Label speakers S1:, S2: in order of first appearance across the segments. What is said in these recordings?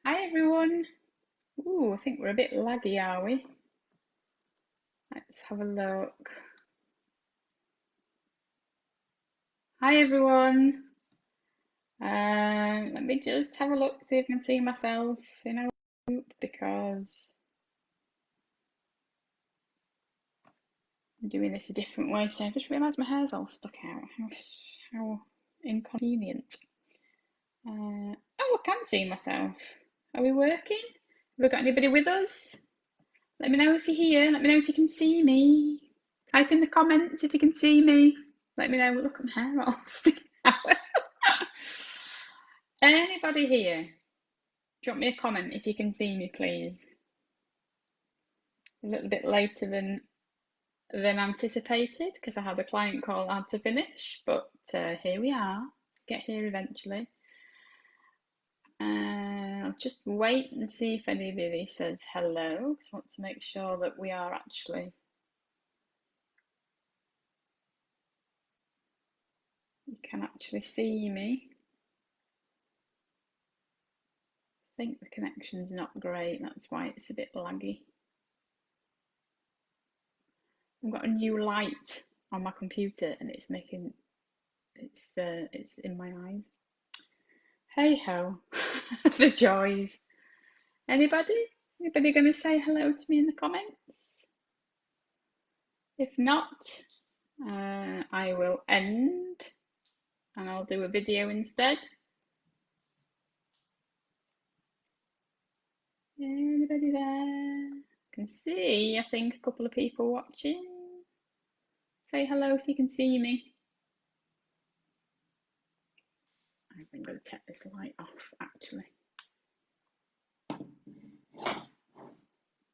S1: Hi everyone. Ooh, I think we're a bit laggy, are we? Let's have a look. Hi everyone. Let me just have a look, see if I can see myself in a group because I'm doing this a different way. So I just realised my hair's all stuck out. How inconvenient. Oh, I can see myself. Are we working? Have we got anybody with us? Let me know if you're here. Let me know if you can see me. Type in the comments if you can see me. Let me know. Look at my hair all sticking out. Anybody here? Drop me a comment if you can see me, please. A little bit later than anticipated because I had a client call I had to finish, but here we are. Get here eventually. I'll just wait and see if anybody says hello because I want to make sure that we are actually. You can actually see me. I think the connection's not great, that's why it's a bit laggy. I've got a new light on my computer and it's making it's in my eyes. Hey ho, the joys. Anybody? Anybody gonna say hello to me in the comments? If not, I will end and I'll do a video instead. Anybody there? I can see, I think, a couple of people watching. Say hello if you can see me. I'm going to take this light off, actually.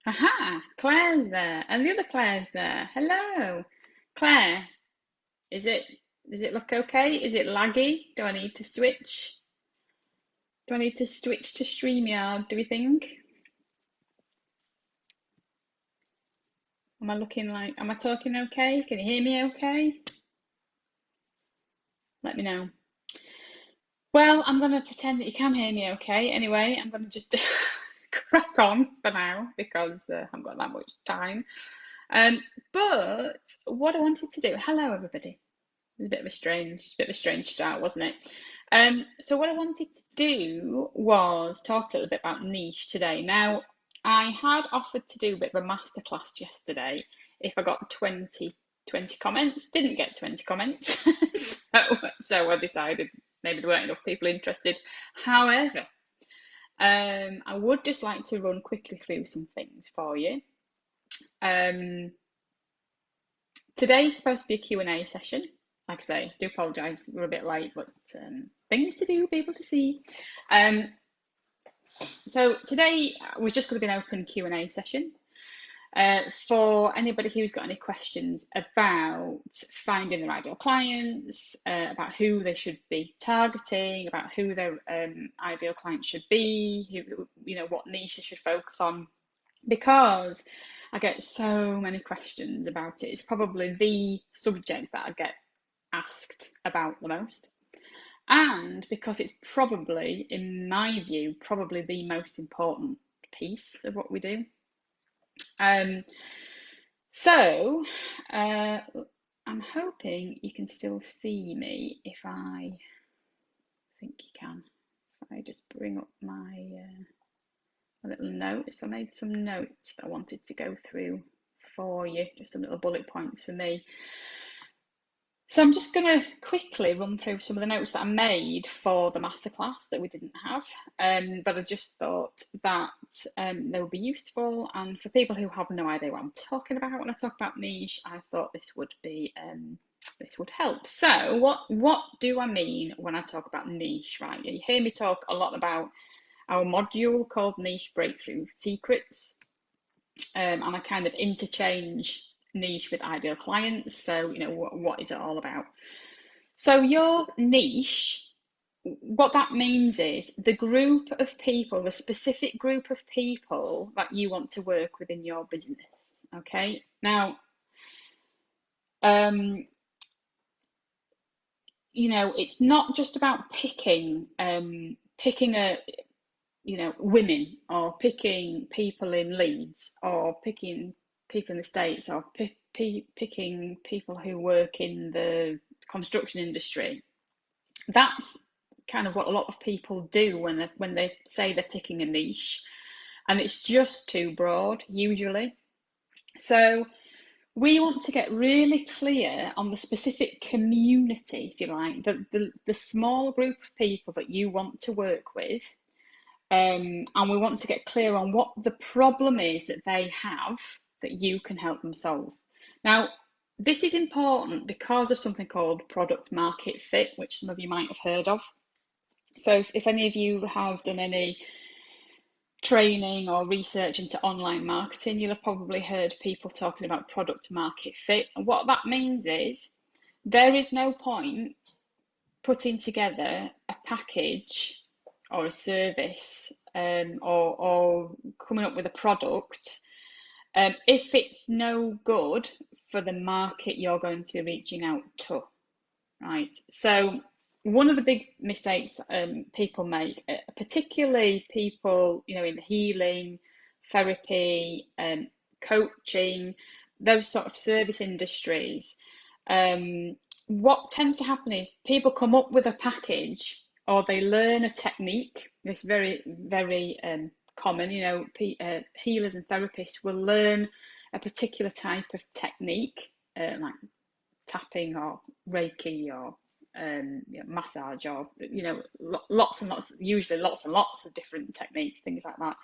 S1: Aha! Claire's there, and the other Claire's there. Hello, Claire. Does it look okay? Is it laggy? Do I need to switch? Do I need to switch to StreamYard? Do we think? Am I looking like? Am I talking okay? Can you hear me okay? Let me know. Well, I'm going to pretend that you can hear me okay. Anyway, I'm going to just crack on for now because I haven't got that much time. But what I wanted to do, hello everybody. It was a bit of a strange start, wasn't it? So what I wanted to do was talk a little bit about niche today. Now, I had offered to do a bit of a masterclass yesterday if I got 20 comments. Didn't get 20 comments, so I decided maybe there weren't enough people interested. However, I would just like to run quickly through some things for you. Today's supposed to be a Q&A session. Like I say, do apologise, we're a bit late, but things to do, people to see. So today was just going to be an open Q&A session for anybody who's got any questions about finding their ideal clients, about who they should be targeting, about who their ideal client should be, what niche they should focus on, because I get so many questions about it. It's probably the subject that I get asked about the most. And because it's probably, in my view, probably the most important piece of what we do. So I'm hoping you can still see me if I think you can. If I just bring up my little notes. I made some notes that I wanted to go through for you, just some little bullet points for me. So I'm just going to quickly run through some of the notes that I made for the masterclass that we didn't have, but I just thought that they would be useful, and for people who have no idea what I'm talking about when I talk about niche, I thought this would be this would help. So what do I mean when I talk about niche? Right, you hear me talk a lot about our module called Niche Breakthrough Secrets, and I kind of interchange niche with ideal clients. So, what is it all about? So your niche, what that means is the group of people, the specific group of people that you want to work with in your business. Okay. Now, it's not just about picking a women, or picking people in Leeds, or picking people in the States, or picking people who work in the construction industry. That's kind of what a lot of people do when they say they're picking a niche, and it's just too broad usually. So we want to get really clear on the specific community, if you like, the small group of people that you want to work with. And we want to get clear on what the problem is that they have that you can help them solve. Now, this is important because of something called product market fit, which some of you might have heard of. So if any of you have done any training or research into online marketing, you'll have probably heard people talking about product market fit. And what that means is there is no point putting together a package or a service or coming up with a product if it's no good for the market you're going to be reaching out to, right? So one of the big mistakes people make, particularly people in healing, therapy, coaching, those sort of service industries, what tends to happen is people come up with a package, or they learn a technique. It's very, very common. Healers and therapists will learn a particular type of technique, like tapping or Reiki or massage, or lots and lots, usually lots and lots of different techniques, things like that.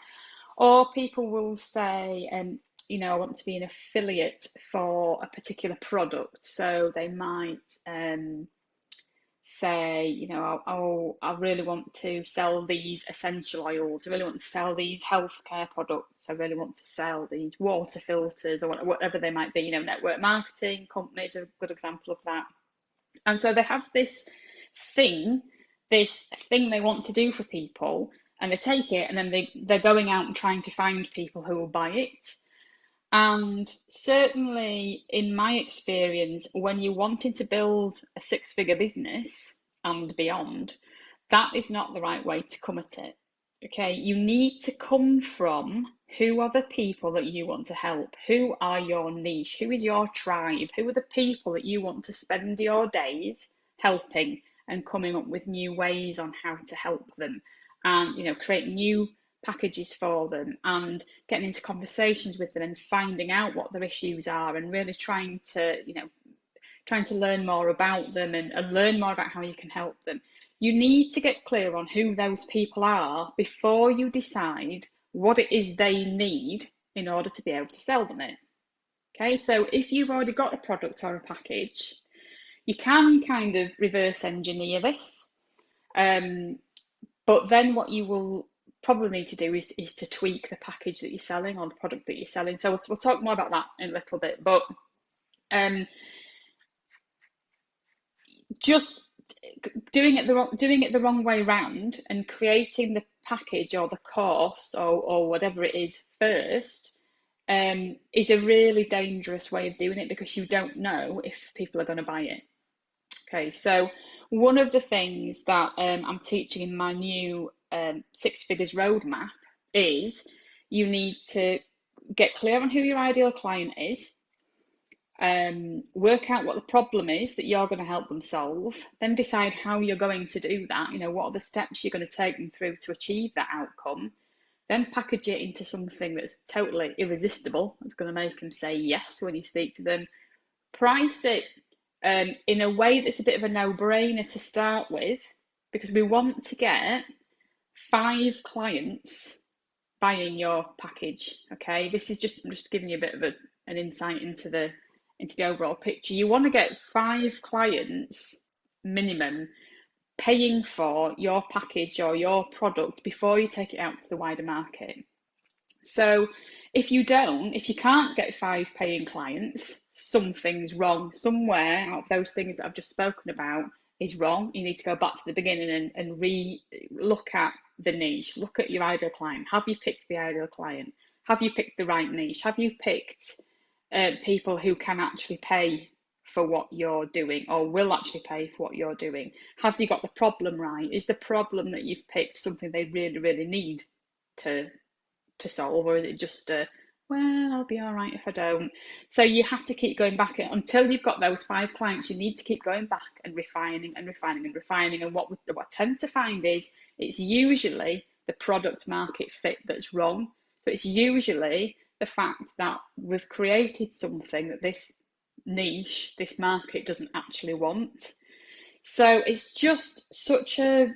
S1: Or people will say, I want to be an affiliate for a particular product. So they might say, I really want to sell these essential oils. I really want to sell these healthcare products. I really want to sell these water filters, or whatever they might be. Network marketing companies are a good example of that. And so they have this thing they want to do for people, and they take it, and then they're going out and trying to find people who will buy it. And certainly in my experience, when you're wanting to build a six-figure business and beyond, that is not the right way to come at it. Okay, you need to come from who are the people that you want to help, who are your niche, who is your tribe, who are the people that you want to spend your days helping, and coming up with new ways on how to help them, and create new packages for them, and getting into conversations with them, and finding out what their issues are, and really trying to learn more about them, and learn more about how you can help them. You need to get clear on who those people are before you decide what it is they need in order to be able to sell them it. Okay, so if you've already got a product or a package, you can kind of reverse engineer this, but then what you will probably need to do is to tweak the package that you're selling, or the product that you're selling. So we'll talk more about that in a little bit, but just doing it the wrong way round, and creating the package or the course or whatever it is first, is a really dangerous way of doing it, because you don't know if people are going to buy it. Okay, so one of the things that I'm teaching in my new Six Figures roadmap is you need to get clear on who your ideal client is, work out what the problem is that you're going to help them solve, then decide how you're going to do that, what are the steps you're going to take them through to achieve that outcome, then package it into something that's totally irresistible, that's going to make them say yes when you speak to them, price it in a way that's a bit of a no-brainer to start with, because we want to get 5 clients buying your package. Okay, this is I'm just giving you a bit of an insight into the overall picture. You want to get 5 clients minimum paying for your package or your product before you take it out to the wider market. So if you can't get 5 paying clients, something's wrong. Somewhere out of those things that I've just spoken about is wrong. You need to go back to the beginning and look at the niche, look at your ideal client. Have you picked the ideal client? Have you picked the right niche? Have you picked people who can actually pay for what you're doing, or will actually pay for what you're doing? Have you got the problem right? Is the problem that you've picked something they really, really need to solve, or is it just a, well, I'll be all right if I don't? So you have to keep going back until you've got those 5 clients. You need to keep going back and refining and refining and refining. And what I tend to find is it's usually the product market fit that's wrong. So it's usually the fact that we've created something that this niche, this market doesn't actually want. So it's just such a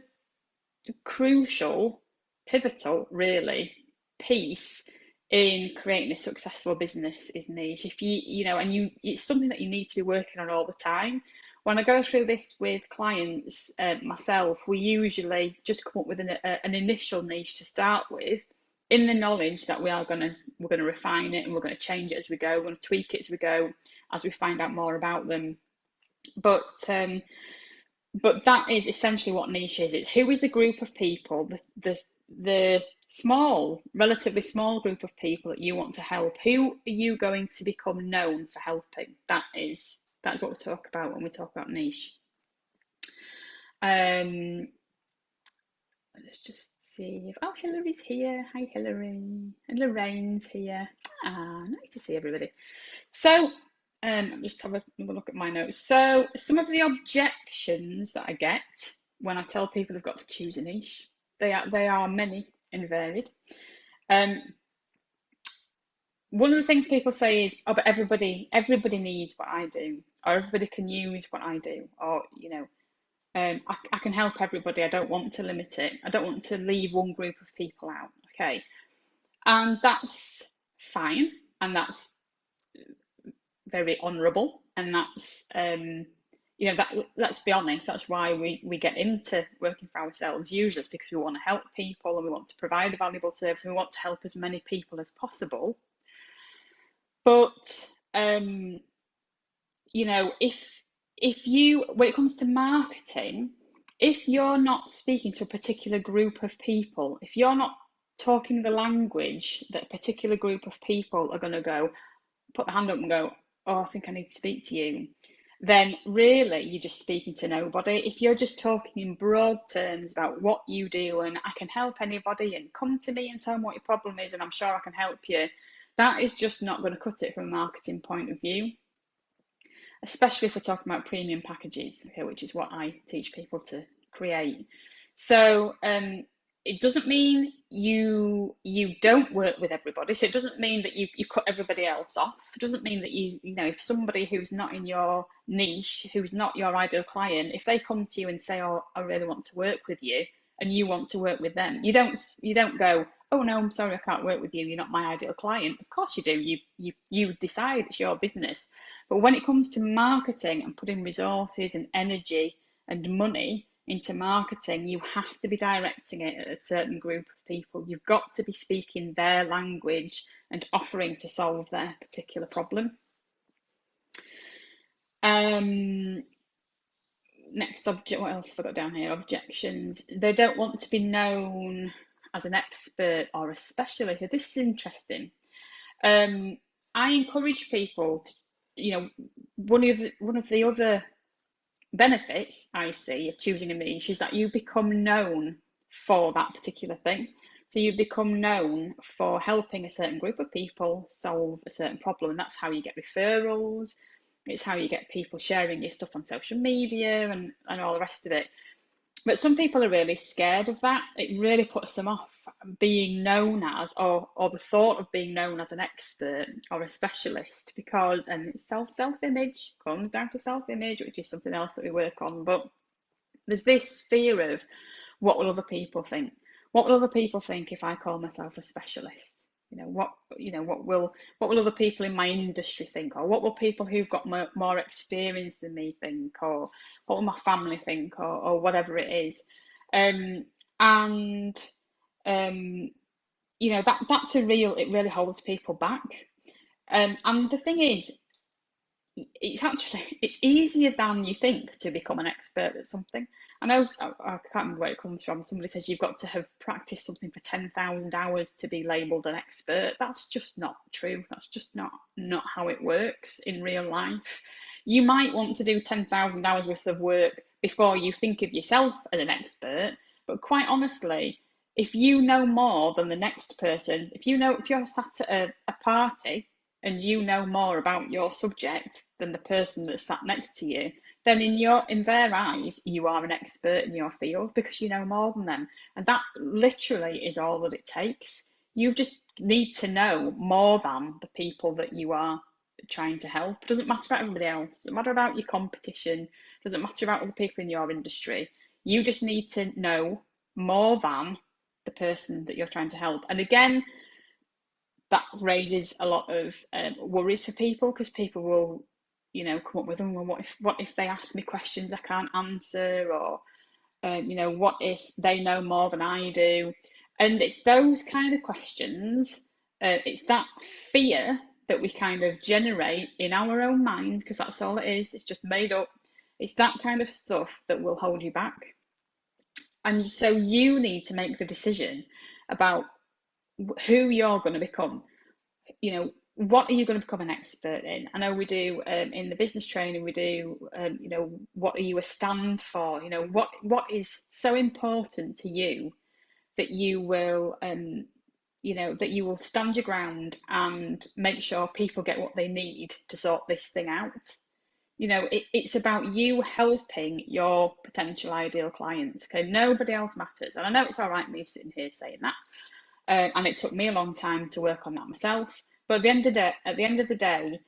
S1: crucial, pivotal, really, piece in creating a successful business is niche. If it's something that you need to be working on all the time. When I go through this with clients, myself, we usually just come up with an initial niche to start with, in the knowledge that we're going to refine it and we're going to change it as we go, we're going to tweak it as we go, as we find out more about them. But that is essentially what niche is. It's who is the group of people, the small, relatively small group of people that you want to help. Who are you going to become known for helping? That's what we talk about when we talk about niche. Let's just see if, oh, Hillary's here. Hi, Hillary. And Lorraine's here. Nice to see everybody. So just have another look at my notes. So some of the objections that I get when I tell people they've got to choose a niche, they are many and varied. One of the things people say is, oh, but everybody needs what I do, or everybody can use what I do, or I can help everybody. I don't want to limit it. I don't want to leave one group of people out. Okay, and that's fine, and that's very honourable, and that's let's be honest, that's why we get into working for ourselves. Usually it's because we want to help people and we want to provide a valuable service and we want to help as many people as possible. But if you, when it comes to marketing, if you're not speaking to a particular group of people, if you're not talking the language that a particular group of people are going to go, put their hand up and go, oh, I think I need to speak to you, then really you're just speaking to nobody. If you're just talking in broad terms about what you do and I can help anybody and come to me and tell me what your problem is and I'm sure I can help you, that is just not going to cut it from a marketing point of view, especially if we're talking about premium packages, okay, which is what I teach people to create. So it doesn't mean you don't work with everybody. So it doesn't mean that you cut everybody else off. It doesn't mean that if somebody who's not in your niche, who's not your ideal client, if they come to you and say, oh, I really want to work with you, and you want to work with them, you don't go, oh no, I'm sorry, I can't work with you, you're not my ideal client. Of course you do. You decide, it's your business. But when it comes to marketing and putting resources and energy and money into marketing, you have to be directing it at a certain group of people. You've got to be speaking their language and offering to solve their particular problem. Next object, what else have I got down here? Objections. They don't want to be known as an expert or a specialist. So this is interesting. I encourage people to, one of the other benefits I see of choosing a niche is that you become known for that particular thing. So you become known for helping a certain group of people solve a certain problem, and that's how you get referrals. It's how you get people sharing your stuff on social media and all the rest of it. But some people are really scared of that. It really puts them off being known as, or the thought of being known as an expert or a specialist, because, and it's self-image, comes down to self-image, which is something else that we work on. But there's this fear of, what will other people think? What will other people think if I call myself a specialist? What will other people in my industry think, or what will people who've got more experience than me think, or what will my family think, or whatever it is, that's it really holds people back, and the thing is, it's easier than you think to become an expert at something. I know, I can't remember where it comes from. Somebody says you've got to have practiced something for 10,000 hours to be labelled an expert. That's just not true. That's just not how it works in real life. You might want to do 10,000 hours worth of work before you think of yourself as an expert. But quite honestly, if you know more than the next person, if you're sat at a party and you know more about your subject than the person that's sat next to you, then in their eyes, you are an expert in your field because you know more than them. And that literally is all that it takes. You just need to know more than the people that you are trying to help. It doesn't matter about everybody else. It doesn't matter about your competition. It doesn't matter about other people in your industry. You just need to know more than the person that you're trying to help. And again, that raises a lot of worries for people, because people will, come up with them. Well, what if they ask me questions I can't answer, or what if they know more than I do? And it's those kind of questions. It's that fear that we kind of generate in our own minds, because that's all it is. It's just made up. It's that kind of stuff that will hold you back. And so you need to make the decision about who you're going to become. What are you going to become an expert in? I know we do in the business training, we do, what are you a stand for? What is so important to you that you will, that you will stand your ground and make sure people get what they need to sort this thing out. It's about you helping your potential ideal clients. Okay, nobody else matters. And I know it's all right me sitting here saying that. And it took me a long time to work on that myself. But at the end of the day,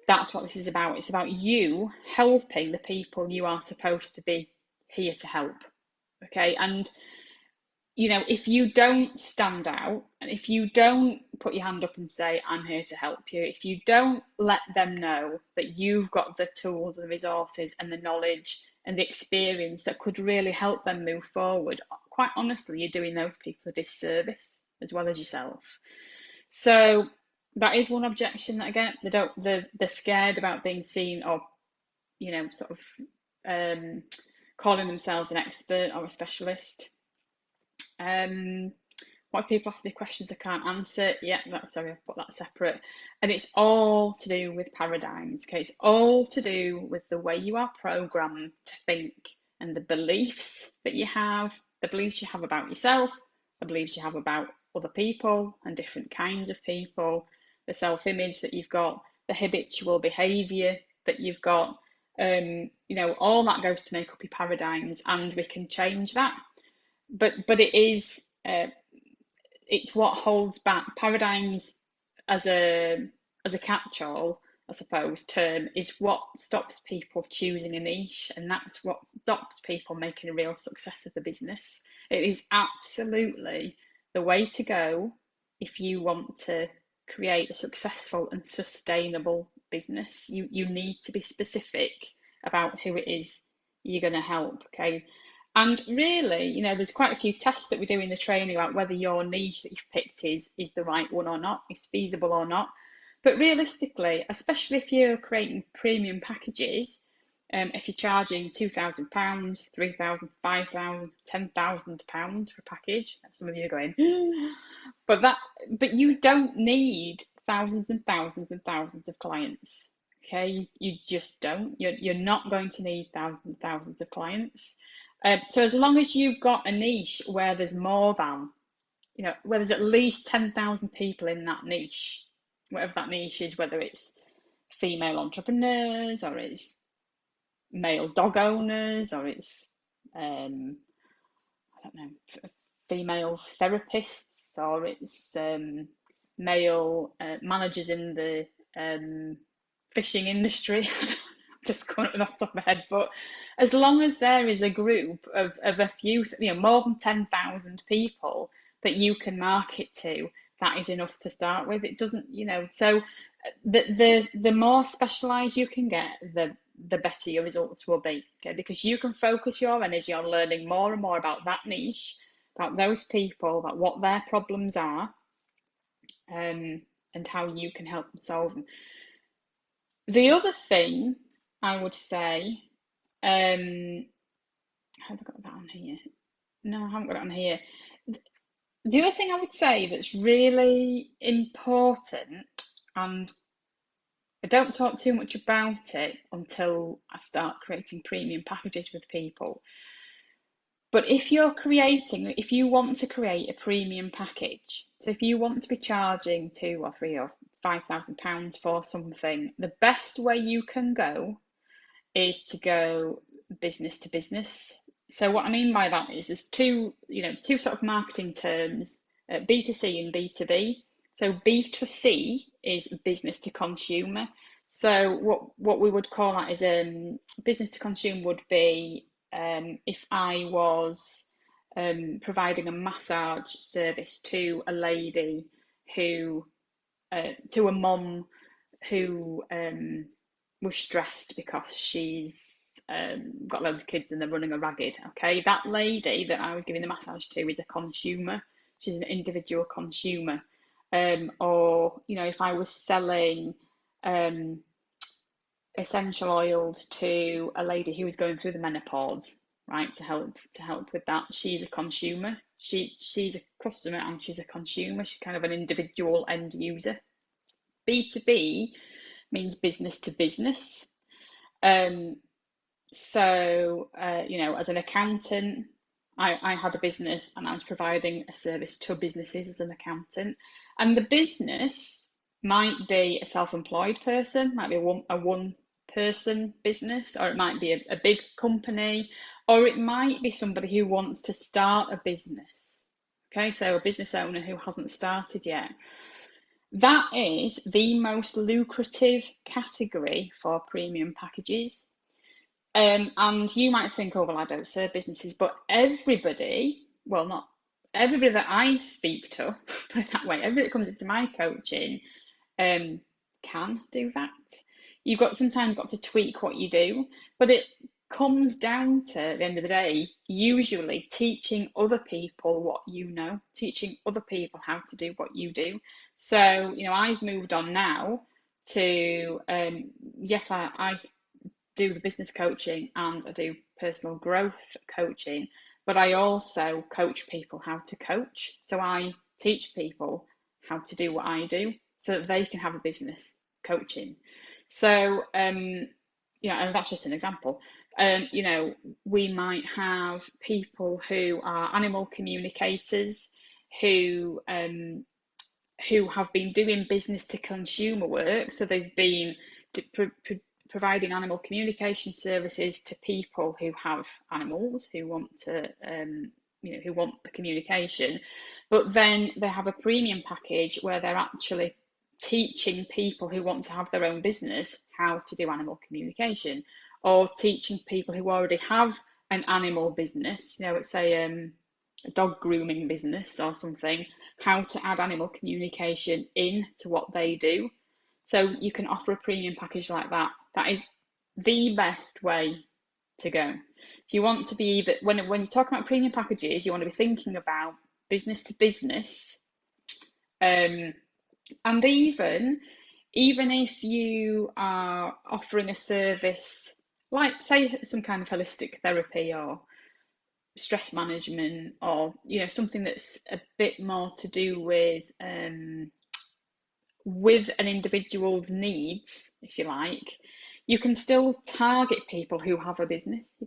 S1: that's what this is about. It's about you helping the people you are supposed to be here to help. Okay, and if you don't stand out, and if you don't put your hand up and say, I'm here to help you, if you don't let them know that you've got the tools and the resources and the knowledge and the experience that could really help them move forward, quite honestly, you're doing those people a disservice as well as yourself. So that is one objection that I get. They're scared about being seen, or sort of calling themselves an expert or a specialist. What if people ask me questions I can't answer? Yeah, sorry, I've put that separate. And it's all to do with paradigms. Okay, it's all to do with the way you are programmed to think, and the beliefs that you have, the beliefs you have about yourself, the beliefs you have about other people and different kinds of people, the self-image that you've got, the habitual behaviour that you've got. All that goes to make up your paradigms, and we can change that. But it is it's what holds back. Paradigms as a catch-all, I suppose, term, is what stops people choosing a niche, and that's what stops people making a real success of the business. It is absolutely the way to go if you want to create a successful and sustainable business. You need to be specific about who it is you're going to help. Okay. And really, there's quite a few tests that we do in the training about whether your niche that you've picked is the right one or not, is feasible or not. But realistically, especially if you're creating premium packages, if you're charging £2,000, £3,000, £5,000, £10,000 for a package, some of you are going, but you don't need thousands and thousands and thousands of clients. Okay, you just don't. You're not going to need thousands and thousands of clients. So as long as you've got a niche where there's more than, where there's at least 10,000 people in that niche, whatever that niche is, whether it's female entrepreneurs, or it's male dog owners, or it's, I don't know, female therapists, or it's male managers in the fishing industry. Just going off the top of my head, but as long as there is a group of a few, more than 10,000 people that you can market to, that is enough to start with. It doesn't, so the more specialised you can get, the better your results will be. Okay, because you can focus your energy on learning more and more about that niche, about those people, about what their problems are, and how you can help them solve them. The other thing I would say, have I got that on here? No, I haven't got it on here. The other thing I would say that's really important, and don't talk too much about it until I start creating premium packages with people. But if you want to create a premium package, so if you want to be charging £2 or £3 or £5,000 for something, the best way you can go is to go business to business. So what I mean by that is there's two sort of marketing terms, B2C and B2B. So B2C is business to consumer. So what we would call that is business to consumer would be if I was providing a massage service to a lady to a mum who was stressed because she's got loads of kids and they're running her ragged. Okay, that lady that I was giving the massage to is a consumer. She's an individual consumer. Or if I was selling essential oils to a lady who was going through the menopause, right, to help with that, she's a consumer. She's a customer and she's a consumer. She's kind of an individual end user. B2B means business to business. So as an accountant, I had a business and I was providing a service to businesses as an accountant, and the business might be a self-employed person, might be a one-person business, or it might be a big company, or it might be somebody who wants to start a business. Okay, so a business owner who hasn't started yet. That is the most lucrative category for premium packages. And you might think, oh, well, I don't serve businesses, but everybody, well, not everybody that I speak to, put it that way, everybody that comes into my coaching can do that. You've sometimes got to tweak what you do, but it comes down to, at the end of the day, usually teaching other people what you know, teaching other people how to do what you do. So, I've moved on now to, yes, I do the business coaching and I do personal growth coaching, but I also coach people how to coach. So I teach people how to do what I do so that they can have a business coaching. So, and that's just an example. We might have people who are animal communicators who have been doing business to consumer work. So they've been providing animal communication services to people who have animals, who want to, who want the communication. But then they have a premium package where they're actually teaching people who want to have their own business how to do animal communication, or teaching people who already have an animal business, let's say a dog grooming business or something, how to add animal communication in to what they do. So you can offer a premium package like that. That is the best way to go. So you want to be when you talk about premium packages, you want to be thinking about business to business, and even if you are offering a service like, say, some kind of holistic therapy or stress management, or something that's a bit more to do with an individual's needs, if you like, you can still target people who have a business.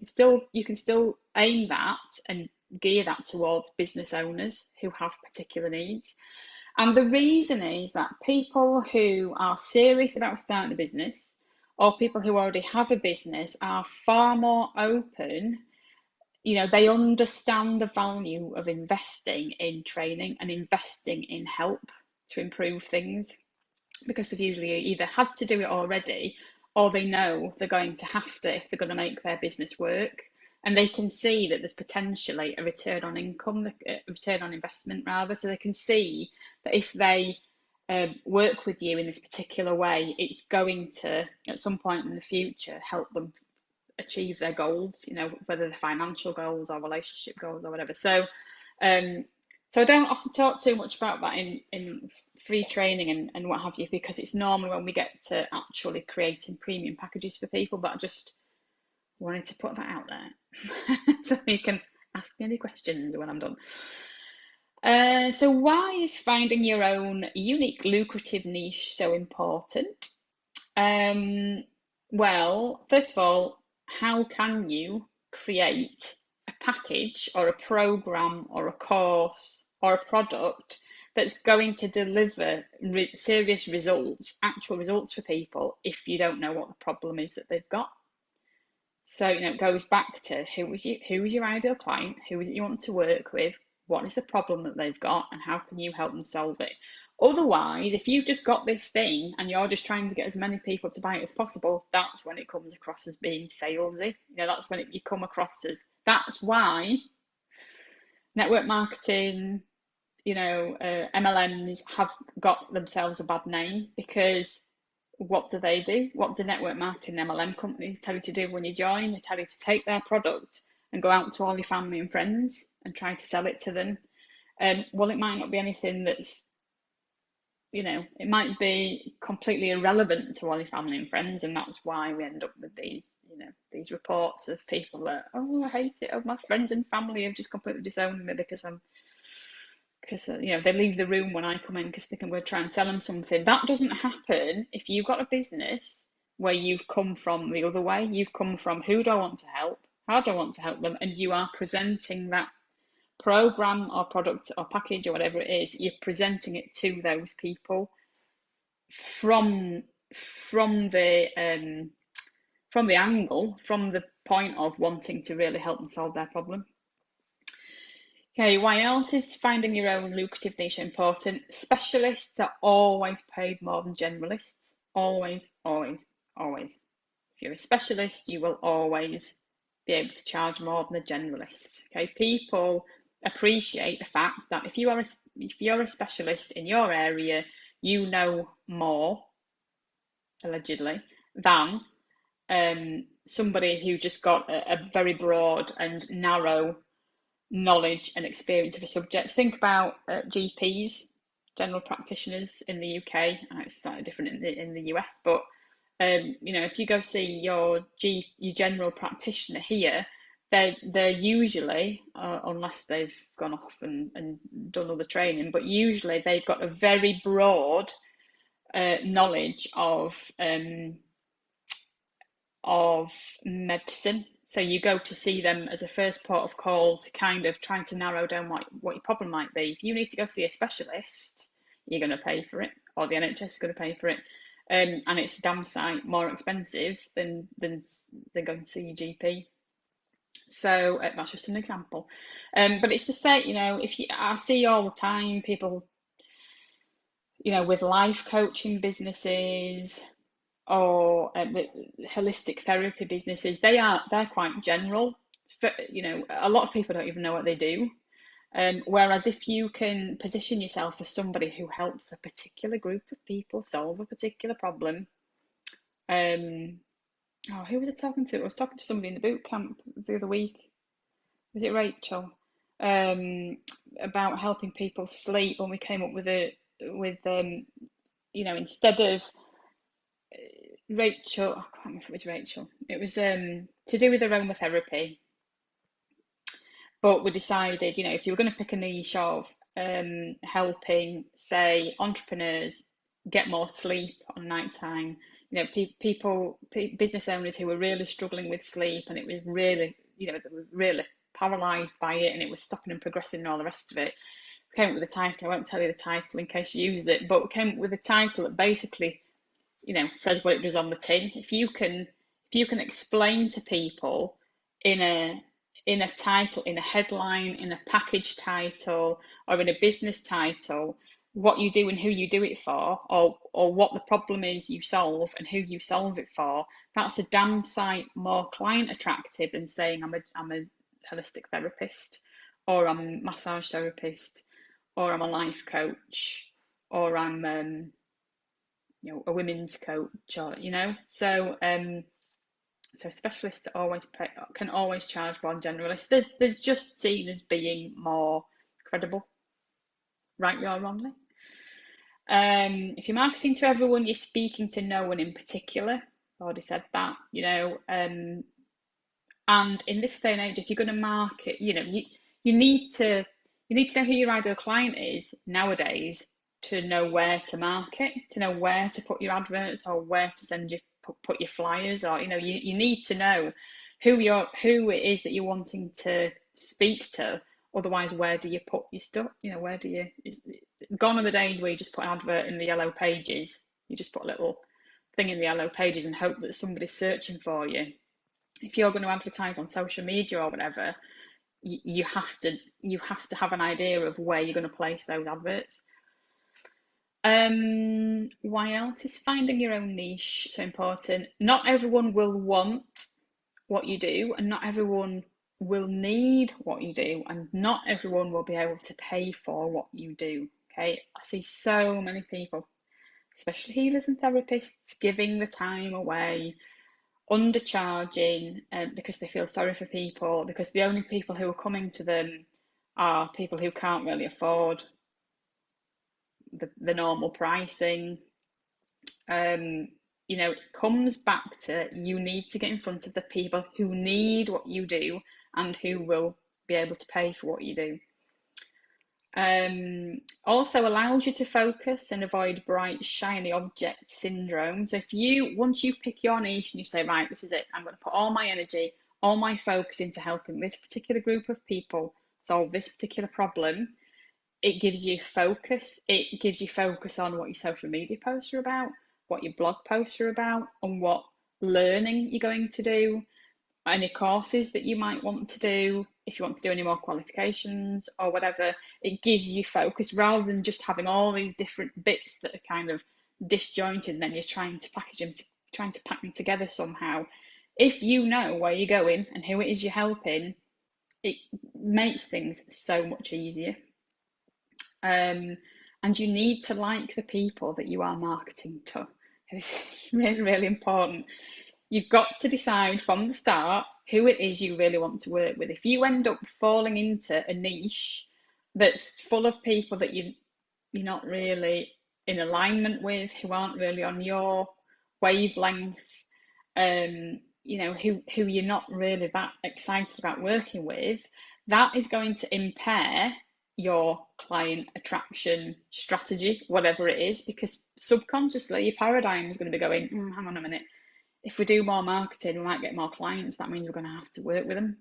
S1: You can still aim that and gear that towards business owners who have particular needs. And the reason is that people who are serious about starting a business, or people who already have a business, are far more open. They understand the value of investing in training and investing in help to improve things, because they've usually either had to do it already, or they know they're going to have to if they're going to make their business work. And they can see that there's potentially a return on income, a return on investment rather. So they can see that if they work with you in this particular way, it's going to, at some point in the future, help them achieve their goals, whether they're financial goals or relationship goals or whatever. So I don't often talk too much about that in free training and what have you, because it's normally when we get to actually creating premium packages for people. But I just wanted to put that out there so you can ask me any questions when I'm done. So why is finding your own unique lucrative niche so important? Well, first of all, how can you create a package or a program or a course or a product that's going to deliver serious results, actual results for people if you don't know what the problem is that they've got? So, it goes back to who is your ideal client, who is it you want to work with, what is the problem that they've got, and how can you help them solve it? Otherwise, if you've just got this thing and you're just trying to get as many people to buy it as possible, that's when it comes across as being salesy. That's when you come across as, that's why network marketing, MLMs have got themselves a bad name, because what do they do? What do network marketing MLM companies tell you to do when you join? They tell you to take their product and go out to all your family and friends and try to sell it to them. Well, it might not be anything that's, it might be completely irrelevant to all your family and friends, and that's why we end up with these reports of people that, oh, I hate it. Oh, my friends and family have just completely disowned me because they leave the room when I come in because they can go try and sell them something. That doesn't happen if you've got a business where you've come from the other way. You've come from, who do I want to help? How do I want to help them? And you are presenting that program or product or package or whatever it is. You're presenting it to those people from the angle, from the point of wanting to really help them solve their problem. Okay, why else is finding your own lucrative niche important? Specialists are always paid more than generalists. Always, always, always. If you're a specialist, you will always be able to charge more than a generalist. Okay, people appreciate the fact that if you're a specialist in your area, you know more, allegedly, than somebody who just got a very broad and narrow knowledge and experience of a subject. Think about GPs, general practitioners in the UK. It's slightly different in the US, but if you go see your general practitioner here, they're usually, unless they've gone off and done other training, but usually they've got a very broad knowledge of medicine. So you go to see them as a first port of call to kind of try to narrow down what your problem might be. If you need to go see a specialist, you're going to pay for it, or the NHS is going to pay for it, and it's damn sight more expensive than going to see your GP. So that's just an example. But it's to say, I see all the time people, with life coaching businesses or holistic therapy businesses, they're quite general. A lot of people don't even know what they do. Whereas if you can position yourself as somebody who helps a particular group of people solve a particular problem, who was I talking to? I was talking to somebody in the boot camp the other week. Was it Rachel? About helping people sleep, when we came up with instead of Rachel, I can't remember if it was Rachel. It was to do with aromatherapy. But we decided, if you were going to pick a niche of helping, say, entrepreneurs get more sleep on nighttime, people, business owners who were really struggling with sleep, and it was really, they were really paralysed by it, and it was stopping them progressing and all the rest of it. We came up with a title. I won't tell you the title in case you use it, but we came up with a title that basically, says what it does on the tin. If you can explain to people in a title, in a headline, in a package title, or in a business title, what you do and who you do it for, or what the problem is you solve and who you solve it for, that's a damn sight more client attractive than saying I'm a holistic therapist, or I'm a massage therapist, or I'm a life coach, or I'm a women's coach, or so specialists can always charge more than generalists. They're just seen as being more credible, rightly or wrongly. If you're marketing to everyone, you're speaking to no one in particular. I've already said that, and in this day and age, if you're going to market, you need to know who your ideal client is nowadays, to know where to market, to know where to put your adverts or where to send your put your flyers, or you need to know who it is that you're wanting to speak to. Otherwise, where do you put your stuff? Where do you? Gone are the days where you just put an advert in the yellow pages. You just put a little thing in the yellow pages and hope that somebody's searching for you. If you're going to advertise on social media or whatever, you have to have an idea of where you're going to place those adverts. Why else is finding your own niche so important? Not everyone will want what you do, and not everyone will need what you do, and not everyone will be able to pay for what you do. Okay, I see so many people, especially healers and therapists, giving the time away, undercharging, because they feel sorry for people, because the only people who are coming to them are people who can't really afford the normal pricing. It comes back to, you need to get in front of the people who need what you do and who will be able to pay for what you do. Also allows you to focus and avoid bright, shiny object syndrome. So once you pick your niche and you say, right, this is it, I'm going to put all my energy, all my focus into helping this particular group of people solve this particular problem, it gives you focus. It gives you focus on what your social media posts are about, what your blog posts are about, and what learning you're going to do, any courses that you might want to do, if you want to do any more qualifications or whatever. It gives you focus rather than just having all these different bits that are kind of disjointed and then you're trying to package them, trying to pack them together somehow. If you know where you're going and who it is you're helping, it makes things so much easier. And you need to like the people that you are marketing to. This is really, really important. You've got to decide from the start who it is you really want to work with. If you end up falling into a niche that's full of people that you're not really in alignment with, who aren't really on your wavelength, who you're not really that excited about working with, that is going to impair your client attraction strategy, whatever it is, because subconsciously your paradigm is going to be going, hang on a minute, if we do more marketing, we might get more clients. That means we're going to have to work with them.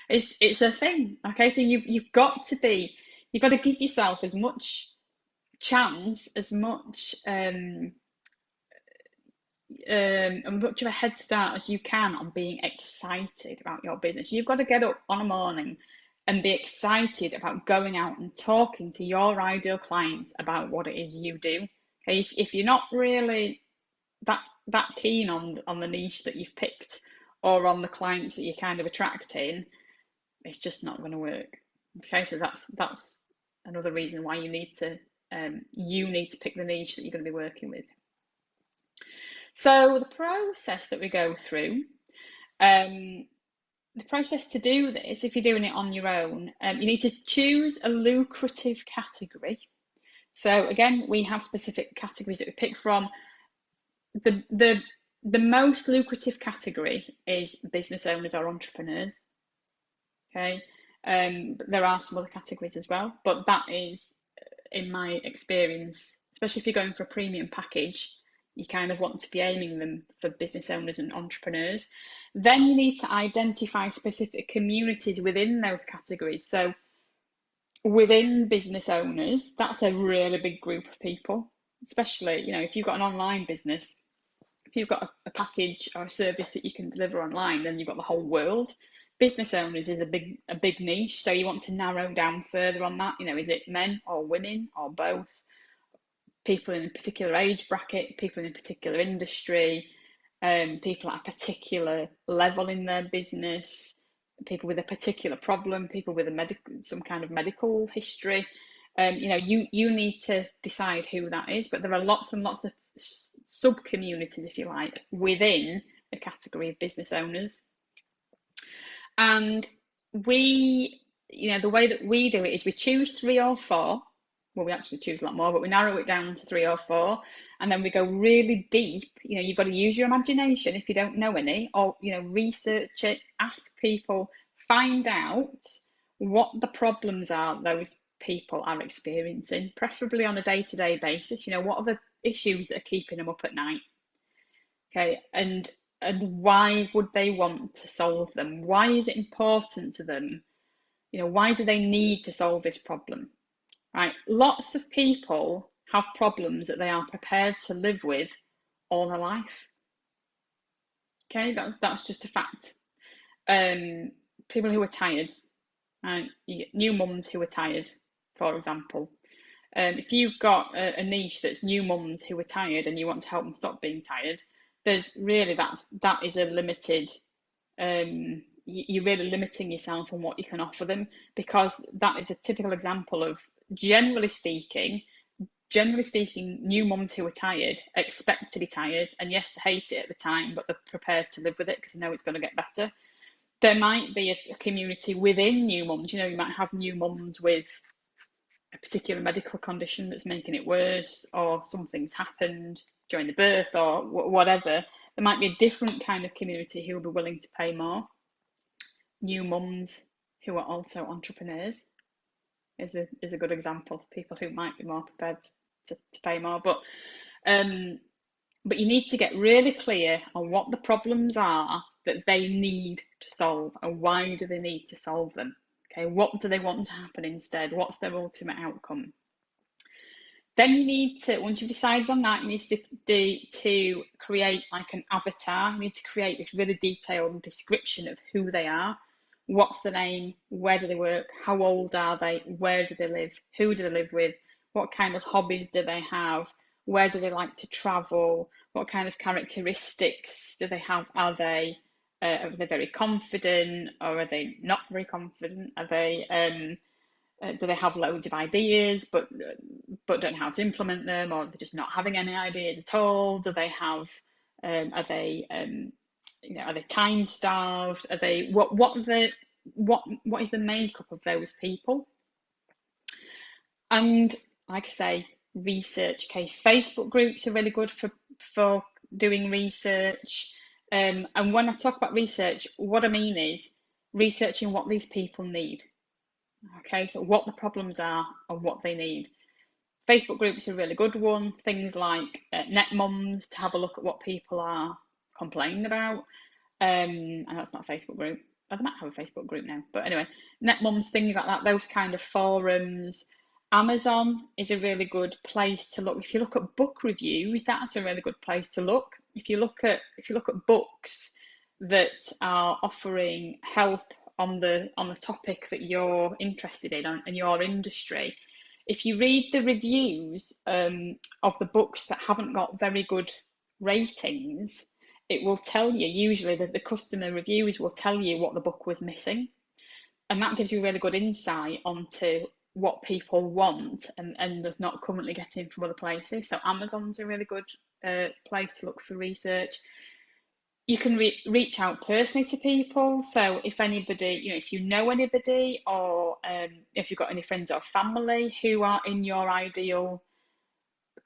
S1: It's a thing. Okay, so you've got to give yourself as much chance, as much of a head start as you can on being excited about your business. You've got to get up on a morning and be excited about going out and talking to your ideal clients about what it is you do. Okay, if you're not really that keen on the niche that you've picked or on the clients that you're kind of attracting, it's just not going to work. Okay, so that's another reason why you need to pick the niche that you're going to be working with. So the process that we go through, the process to do this, if you're doing it on your own, you need to choose a lucrative category. So again, we have specific categories that we pick from. The most lucrative category is business owners or entrepreneurs. Okay, there are some other categories as well, but that is, in my experience, especially if you're going for a premium package, you kind of want to be aiming them for business owners and entrepreneurs. Then you need to identify specific communities within those categories. So within business owners, that's a really big group of people, especially, if you've got an online business. If you've got a package or a service that you can deliver online, then you've got the whole world. Business owners is a big niche, so you want to narrow down further on that. Is it men or women or both? People in a particular age bracket, people in a particular industry, people at a particular level in their business, people with a particular problem, people with some kind of medical history. You need to decide who that is, but there are lots and lots of sub-communities, if you like, within the category of business owners. And the way that we do it is we choose 3 or 4. Well, we actually choose a lot more, but we narrow it down to 3 or 4, and then we go really deep. You've got to use your imagination if you don't know any, or research it, ask people, find out what the problems are those people are experiencing, preferably on a day-to-day basis. You know, what are the issues that are keeping them up at night? Okay, and why would they want to solve them? Why is it important to them? You know, why do they need to solve this problem? Right? Lots of people have problems that they are prepared to live with all their life. Okay, that's just a fact. People who are tired, right? You get new mums who are tired, for example. If you've got a niche that's new mums who are tired and you want to help them stop being tired, there's really that is a limited. You're really limiting yourself on what you can offer them, because that is a typical example of, generally speaking, new mums who are tired expect to be tired, and yes, they hate it at the time, but they're prepared to live with it because they know it's going to get better. There might be a community within new mums. You know, you might have new mums with a particular medical condition that's making it worse, or something's happened during the birth, or whatever. There might be a different kind of community who will be willing to pay more. New mums who are also entrepreneurs is a good example. People who might be more prepared to pay more, but you need to get really clear on what the problems are that they need to solve, and why do they need to solve them. Okay, what do they want to happen instead? What's their ultimate outcome? Then you need to, once you've decided on that, you need to create like an avatar. You need to create this really detailed description of who they are. What's the name? Where do they work? How old are they? Where do they live? Who do they live with? What kind of hobbies do they have? Where do they like to travel? What kind of characteristics do they have? Are they very confident, or are they not very confident? Are they do they have loads of ideas but don't know how to implement them, or they're just not having any ideas at all? Do they have are they time starved? Are they what is the makeup of those people? And like I say, research. Okay, Facebook groups are really good for doing research. And when I talk about research, what I mean is researching what these people need. Okay, so what the problems are and what they need. Facebook groups are a really good one. Things like Net Mums, to have a look at what people are complaining about. And that's not a Facebook group. Oh, they might have a Facebook group now, but anyway, Net Mums, things like that. Those kind of forums. Amazon is a really good place to look. If you look at book reviews, that's a really good place to look. If you look at books that are offering help on the topic that you're interested in and your industry, if you read the reviews of the books that haven't got very good ratings, it will tell you, usually the customer reviews will tell you what the book was missing, and that gives you a really good insight onto what people want and they're not currently getting from other places. So Amazon's a really good place to look for research. You can reach out personally to people. So if anybody, if you know anybody, or if you've got any friends or family who are in your ideal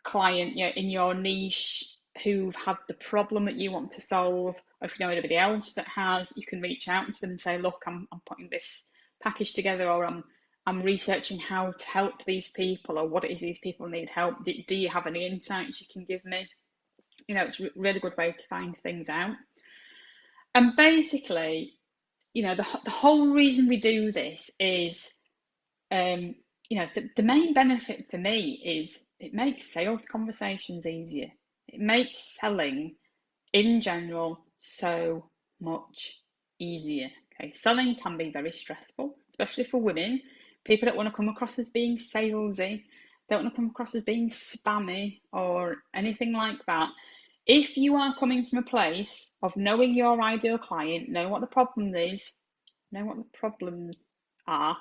S1: client, in your niche, who've had the problem that you want to solve, or if you know anybody else that has, you can reach out to them and say, look, I'm putting this package together, or I'm researching how to help these people, or what it is these people need help. Do you have any insights you can give me? It's a really good way to find things out. And basically, the whole reason we do this is, the main benefit for me is it makes sales conversations easier. It makes selling in general so much easier. Okay, selling can be very stressful, especially for women. People don't want to come across as being salesy, don't want to come across as being spammy or anything like that. If you are coming from a place of knowing your ideal client, knowing what the problem is, knowing what the problems are,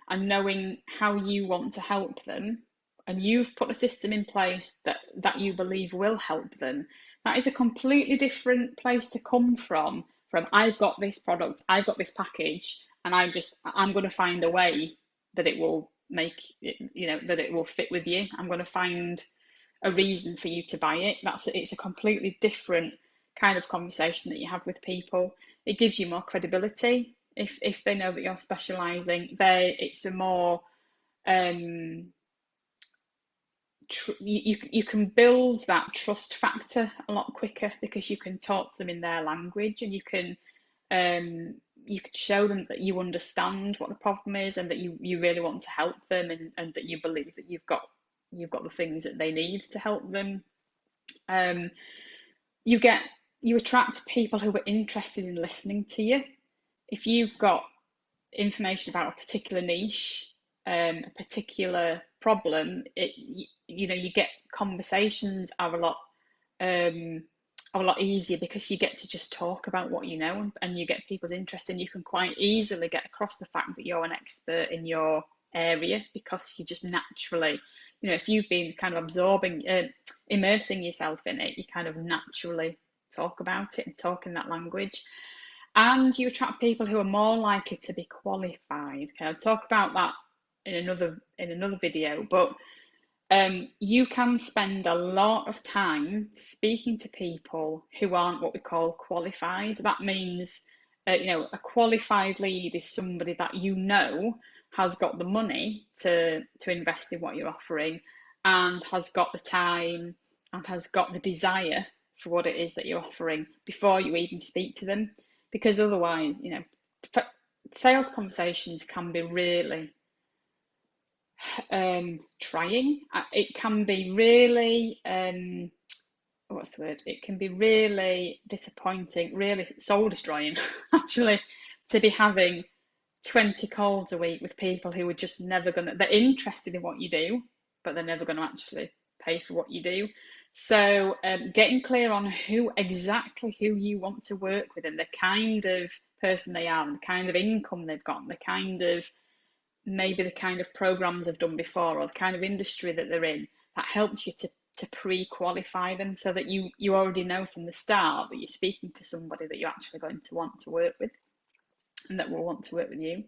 S1: and knowing how you want to help them, and you've put a system in place that you believe will help them, that is a completely different place to come from I've got this product, I've got this package, and I'm going to find a way that it will make it, that it will fit with you. I'm going to find a reason for you to buy it. It's a completely different kind of conversation that you have with people. It gives you more credibility if they know that you're specialising. It's a more you can build that trust factor a lot quicker because you can talk to them in their language, and you can show them that you understand what the problem is and that you really want to help them, and that you believe that you've got the things that they need to help them. You attract people who are interested in listening to you. If you've got information about a particular niche, a particular problem, you get conversations are a lot easier because you get to just talk about what you know, and you get people's interest, and you can quite easily get across the fact that you're an expert in your area because you just naturally, if you've been kind of immersing yourself in it, you kind of naturally talk about it and talk in that language. And you attract people who are more likely to be qualified. Okay, I'll talk about that in another video, but you can spend a lot of time speaking to people who aren't what we call qualified. That means, a qualified lead is somebody that has got the money to invest in what you're offering, and has got the time and has got the desire for what it is that you're offering before you even speak to them. Because otherwise, sales conversations can be really trying. It can be really what's the word? It can be really disappointing, really soul destroying, actually, to be having 20 calls a week with people who are just never they're interested in what you do, but they're never going to actually pay for what you do. So getting clear on who you want to work with, and the kind of person they are, and the kind of income they've got, and maybe the kind of programs they've done before, or the kind of industry that they're in, that helps you to pre-qualify them, so that you already know from the start that you're speaking to somebody that you're actually going to want to work with, and that will want to work with you.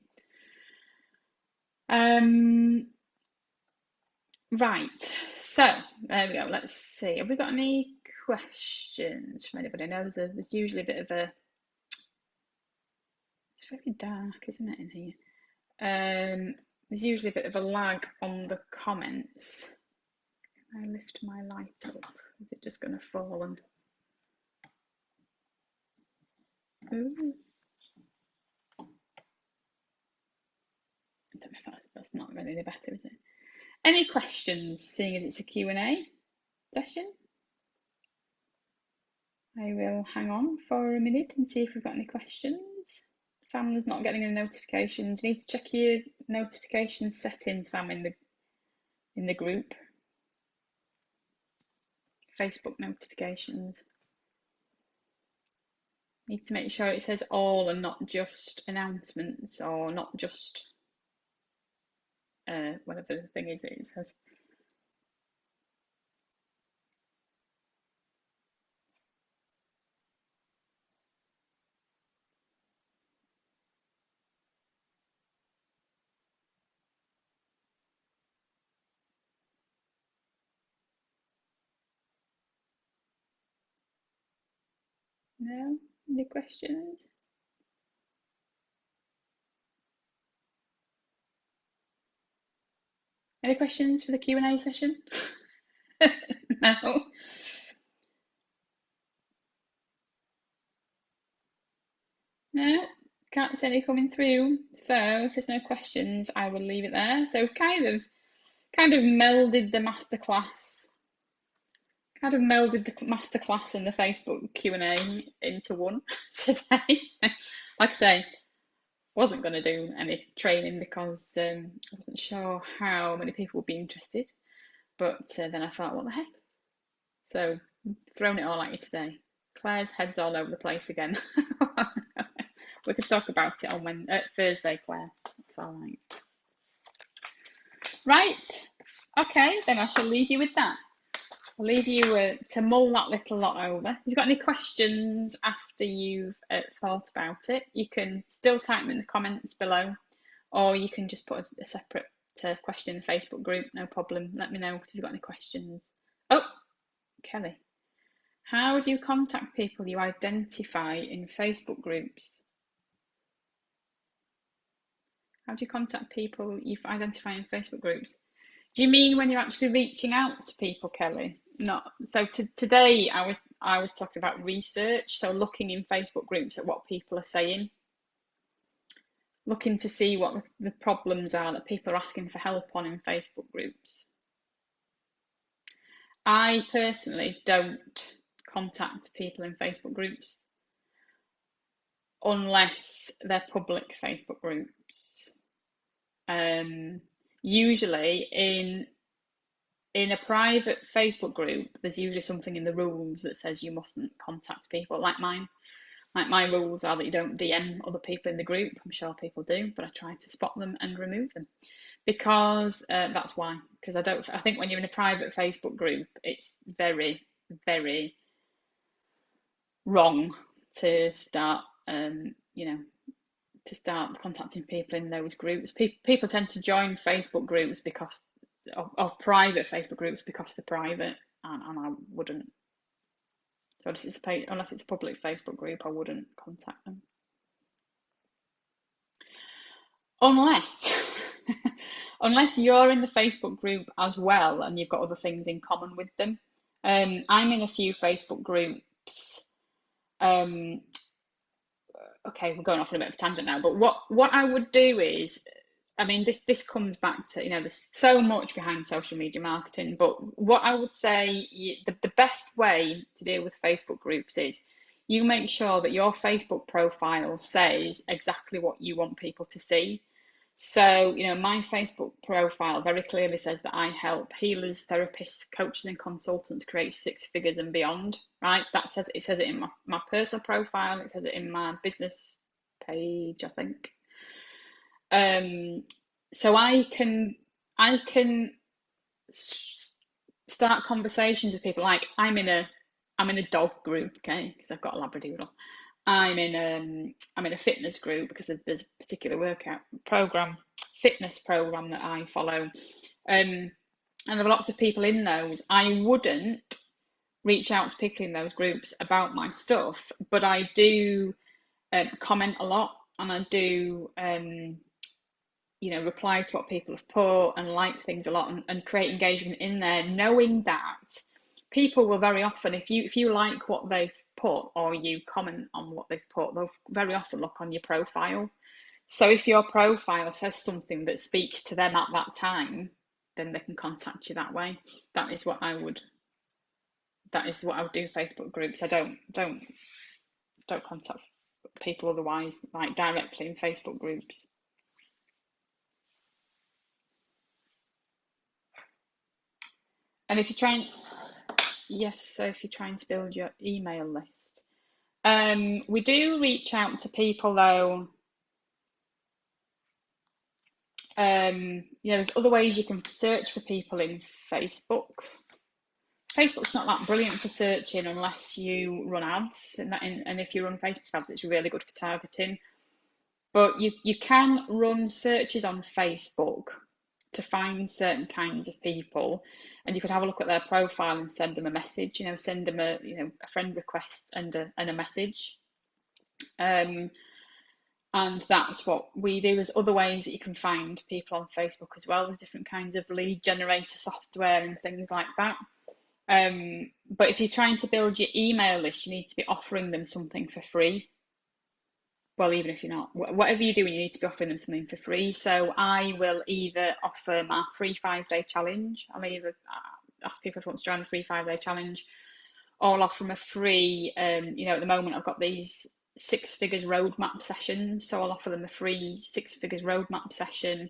S1: Right, so there we go. Let's see. Have we got any questions from anybody? I know there's usually a bit of a. It's very dark, isn't it, in here? There's usually a bit of a lag on the comments. Can I lift my light up? Is it just going to fall? Ooh. I don't know if that's not really any better, is it? Any questions, seeing as it's a Q&A session? I will hang on for a minute and see if we've got any questions. Sam's not getting any notifications. You need to check your notification settings, Sam, in the group. Facebook notifications. Need to make sure it says all and not just announcements, or not just whatever the thing is that it says. No? Any questions? Any questions for the Q&A session? No? No? Can't see any coming through. So if there's no questions, I will leave it there. So kind of melded the masterclass. Kind of melded the masterclass and the Facebook Q&A into one today. Like I say, wasn't going to do any training because I wasn't sure how many people would be interested, but then I thought, what the heck? So thrown it all at you today. Claire's head's all over the place again. We could talk about it on Thursday, Claire. That's all right. Right. Okay, then I shall leave you with that. I'll leave you to mull that little lot over. If you've got any questions after you've thought about it, you can still type them in the comments below, or you can just put a separate question in the Facebook group, no problem. Let me know if you've got any questions. Oh, Kelly, how do you contact people you identify in Facebook groups? How do you contact people you identify in Facebook groups? Do you mean when you're actually reaching out to people, Kelly? Not so. Today, I was talking about research. So looking in Facebook groups at what people are saying, looking to see what the problems are that people are asking for help on in Facebook groups. I personally don't contact people in Facebook groups unless they're public Facebook groups. Usually in a private Facebook group, there's usually something in the rules that says you mustn't contact people. Like mine, like my rules are that you don't DM other people in the group. I'm sure people do, but I try to spot them and remove them because that's why. Because I think when you're in a private Facebook group, it's very, very wrong to start, to start contacting people in those groups. People tend to join Facebook groups because of private Facebook groups because they're private, and I wouldn't. So unless it's a public Facebook group, I wouldn't contact them. Unless unless you're in the Facebook group as well and you've got other things in common with them. I'm in a few Facebook groups. Okay, we're going off on a bit of a tangent now, but what I would do is, I mean, this comes back to, there's so much behind social media marketing, but what I would say, the best way to deal with Facebook groups is you make sure that your Facebook profile says exactly what you want people to see. So, my Facebook profile very clearly says that I help healers, therapists, coaches, and consultants create six figures and beyond, right? It says it in my personal profile, it says it in my business page, I think. So I can start conversations with people. Like I'm in a dog group, okay, because I've got a Labradoodle. I'm in a fitness group because there's a particular fitness program that I follow, and there are lots of people in those. I wouldn't reach out to people in those groups about my stuff, but I do comment a lot, and I do reply to what people have put and like things a lot, and create engagement in there, knowing that people will very often, if you like what they've put or you comment on what they've put, they'll very often look on your profile. So if your profile says something that speaks to them at that time, then they can contact you that way. That is what I would do with Facebook groups. I don't contact people otherwise, like directly in Facebook groups. And if you're trying to build your email list, we do reach out to people though. There's other ways you can search for people in Facebook. Facebook's not that brilliant for searching unless you run ads, and if you run Facebook ads, it's really good for targeting. But you can run searches on Facebook to find certain kinds of people, and you could have a look at their profile and send them a message. Send them a friend request and a message. And that's what we do. There's other ways that you can find people on Facebook as well. There's different kinds of lead generator software and things like that. But if you're trying to build your email list, you need to be offering them something for free. Well, even if you're not, whatever you're doing, you need to be offering them something for free. So I will either offer my free 5-day challenge. I'll either ask people if they want to join the free 5-day challenge, or I'll offer them a free, at the moment I've got these 6 figures roadmap sessions. So I'll offer them a free 6 figures roadmap session.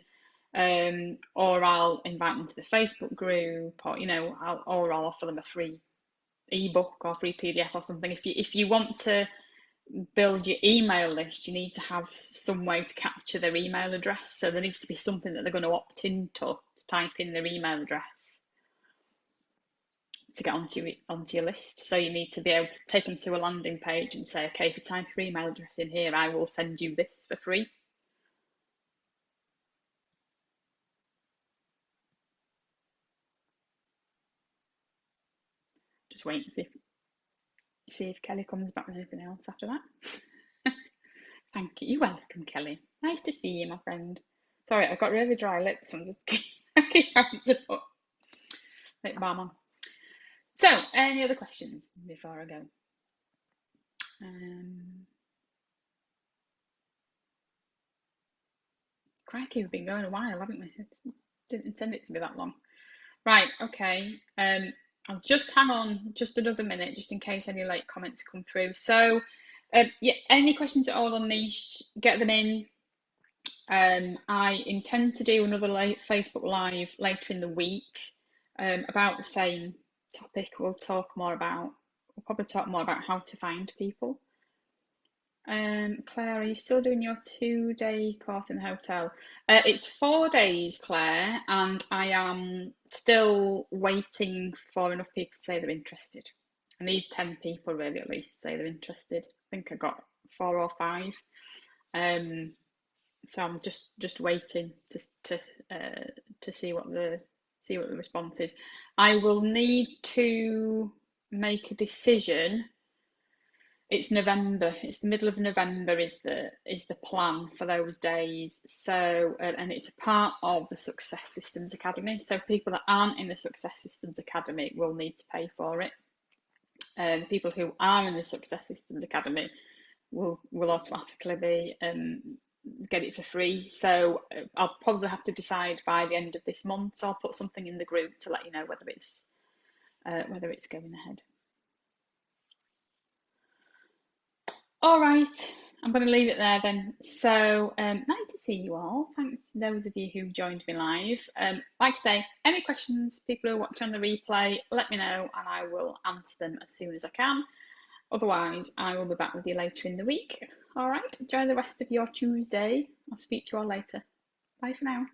S1: Or I'll invite them to the Facebook group, or I'll offer them a free ebook or free PDF or something. If you want to build your email list, you need to have some way to capture their email address. So there needs to be something that they're going to opt into to type in their email address to get onto your list. So you need to be able to take them to a landing page and say, okay, if you type your email address in here, I will send you this for free. Just wait and see if Kelly comes back with anything else after that. Thank you. You're welcome, Kelly. Nice to see you, my friend. Sorry, I've got really dry lips. I'm just keep having to put lip balm on. So, any other questions before I go? Crikey, we've been going a while, haven't we? Didn't intend it to be that long. Right, okay. I'll just hang on just another minute, just in case any late comments come through. So, yeah, any questions at all on niche, get them in. I intend to do another Facebook Live later in the week about the same topic. We'll probably talk more about how to find people. Claire, are you still doing your 2-day course in the hotel? It's 4 days, Claire, and I am still waiting for enough people to say they're interested. I need 10 people really at least to say they're interested. I think I got 4 or 5. So I'm just waiting to see what the response is. I will need to make a decision. It's November. It's the middle of November is the plan for those days. So and it's a part of the Success Systems Academy. So people that aren't in the Success Systems Academy will need to pay for it. People who are in the Success Systems Academy will automatically be get it for free. So I'll probably have to decide by the end of this month. So I'll put something in the group to let you know whether it's going ahead. All right, I'm going to leave it there then. So nice to see you all. Thanks to those of you who joined me live. Like I say, any questions, people who are watching on the replay, let me know and I will answer them as soon as I can. Otherwise, I will be back with you later in the week. All right, enjoy the rest of your Tuesday. I'll speak to you all later. Bye for now.